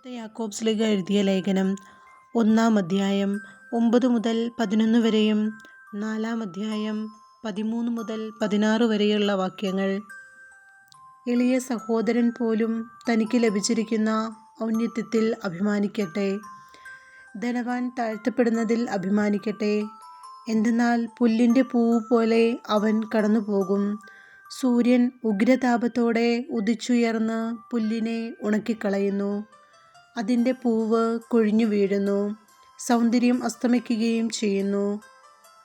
യാക്കോബ് ശ്ലീഹ എഴുതിയ ലേഖനം 1-ാം അധ്യായം 9 മുതൽ 11 വരെയും 4-ാം അധ്യായം 13 മുതൽ 16 വരെയുള്ള വാക്യങ്ങൾ. എളിയ സഹോദരൻ പോലും തനിക്ക് ലഭിച്ചിരിക്കുന്ന ഔന്നത്യത്തിൽ അഭിമാനിക്കട്ടെ. ധനവാൻ താഴ്ത്തപ്പെടുന്നതിൽ അഭിമാനിക്കട്ടെ. എന്തെന്നാൽ പുല്ലിൻ്റെ പൂവ് പോലെ അവൻ കടന്നുപോകും. സൂര്യൻ ഉഗ്രതാപത്തോടെ ഉദിച്ചുയർന്ന് പുല്ലിനെ ഉണക്കിക്കളയുന്നു. അതിൻ്റെ പൂവ് കൊഴിഞ്ഞു വീഴുന്നു, സൗന്ദര്യം അസ്തമിക്കുകയും ചെയ്യുന്നു.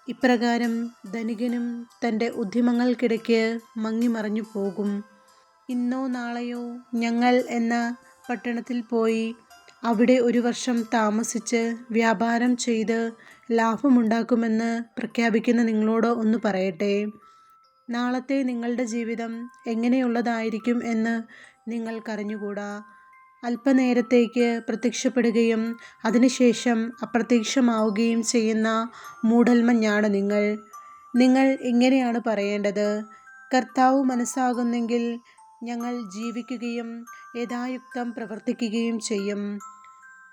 ഇപ്രകാരം ധനികനും തൻ്റെ ഉദ്യമങ്ങൾക്കിടയ്ക്ക് മങ്ങിമറഞ്ഞു പോകും. ഇന്നോ നാളെയോ ഞങ്ങൾ എന്ന പട്ടണത്തിൽ പോയി അവിടെ 1 വർഷം താമസിച്ച് വ്യാപാരം ചെയ്ത് ലാഭമുണ്ടാക്കുമെന്ന് പ്രഖ്യാപിക്കുന്ന നിങ്ങളോട് ഒന്ന് പറയട്ടെ. നാളത്തെ നിങ്ങളുടെ ജീവിതം എങ്ങനെയുള്ളതായിരിക്കും എന്ന് നിങ്ങൾക്കറിഞ്ഞുകൂടാ. അല്പനേരത്തേക്ക് പ്രത്യക്ഷപ്പെടുകയും അതിനുശേഷം അപ്രത്യക്ഷമാവുകയും ചെയ്യുന്ന മൂടൽമഞ്ഞാണ് നിങ്ങൾ. നിങ്ങൾ ഇങ്ങനെയാണ് പറയേണ്ടത്: കർത്താവ് മനസ്സാകുന്നെങ്കിൽ ഞങ്ങൾ ജീവിക്കുകയും യഥായുക്തം പ്രവർത്തിക്കുകയും ചെയ്യും.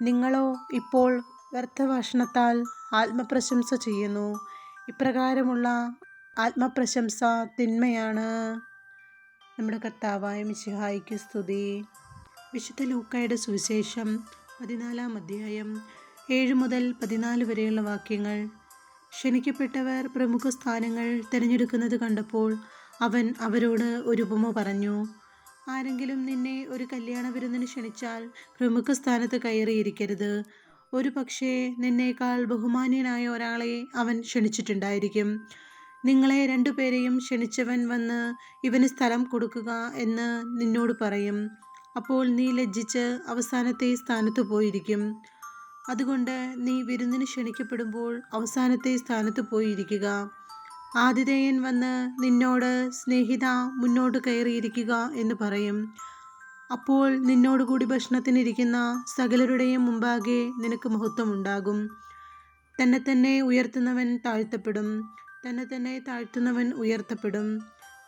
നിങ്ങളോ ഇപ്പോൾ വ്യർത്ഥഭാഷണത്താൽ ആത്മപ്രശംസ ചെയ്യുന്നു. ഇപ്രകാരമുള്ള ആത്മപ്രശംസ തിന്മയാണ്. നമ്മുടെ കർത്താവായ മിശിഹായ്ക്ക് സ്തുതി. വിശുദ്ധ ലൂക്കായുടെ സുവിശേഷം 14-ാം അധ്യായം 7 മുതൽ 14 വരെയുള്ള വാക്യങ്ങൾ. ക്ഷണിക്കപ്പെട്ടവർ പ്രമുഖ സ്ഥാനങ്ങൾ തിരഞ്ഞെടുക്കുന്നത് കണ്ടപ്പോൾ അവൻ അവരോട് ഒരു ഉപമ പറഞ്ഞു. ആരെങ്കിലും നിന്നെ ഒരു കല്യാണ വിരുന്നിന് ക്ഷണിച്ചാൽ പ്രമുഖ സ്ഥാനത്ത് കയറിയിരിക്കരുത്. ഒരു പക്ഷേ നിന്നേക്കാൾ ബഹുമാന്യനായ ഒരാളെ അവൻ ക്ഷണിച്ചിട്ടുണ്ടായിരിക്കും. നിങ്ങളെ 2 പേരെയും ക്ഷണിച്ചവൻ വന്ന് ഇവന് സ്ഥലം കൊടുക്കുക എന്ന് നിന്നോട് പറയും. അപ്പോൾ നീ ലജ്ജിച്ച് അവസാനത്തെ സ്ഥാനത്ത് പോയിരിക്കും. അതുകൊണ്ട് നീ വിരുന്നിന് ക്ഷണിക്കപ്പെടുമ്പോൾ അവസാനത്തെ സ്ഥാനത്ത് പോയിരിക്കുക. ആതിഥേയൻ വന്ന് നിന്നോട് സ്നേഹിതാ, മുന്നോട്ട് കയറിയിരിക്കുക എന്ന് പറയും. അപ്പോൾ നിന്നോടുകൂടി ഭക്ഷണത്തിനിരിക്കുന്ന സകലരുടെയും മുമ്പാകെ നിനക്ക് മഹത്വമുണ്ടാകും. തന്നെ ഉയർത്തുന്നവൻ താഴ്ത്തപ്പെടും, തന്നെ താഴ്ത്തുന്നവൻ ഉയർത്തപ്പെടും.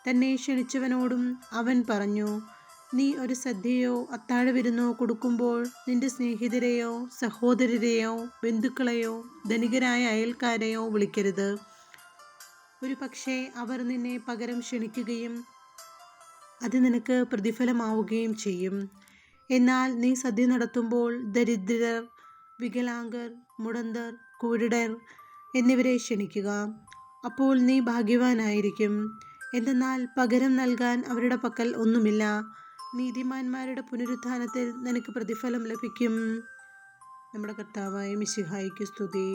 തന്നെ ക്ഷണിച്ചവനോടും അവൻ പറഞ്ഞു: നീ ഒരു സദ്യയോ അത്താഴവിരുന്നോ കൊടുക്കുമ്പോൾ നിന്റെ സ്നേഹിതരെയോ സഹോദരരെയോ ബന്ധുക്കളെയോ ധനികരായ അയൽക്കാരെയോ വിളിക്കരുത്. ഒരു പക്ഷേ അവർ നിന്നെ പകരം ക്ഷണിക്കുകയും അത് നിനക്ക് പ്രതിഫലമാവുകയും ചെയ്യും. എന്നാൽ നീ സദ്യ നടത്തുമ്പോൾ ദരിദ്രർ, വികലാംഗർ, മുടന്തർ, കുരുടർ എന്നിവരെ ക്ഷണിക്കുക. അപ്പോൾ നീ ഭാഗ്യവാനായിരിക്കും. എന്തെന്നാൽ പകരം നൽകാൻ അവരുടെ പക്കൽ ഒന്നുമില്ല. നീതിമാന്മാരുടെ പുനരുത്ഥാനത്തിൽ നിനക്ക് പ്രതിഫലം ലഭിക്കും. നമ്മുടെ കർത്താവായ മിശിഹായ്ക്ക് സ്തുതി.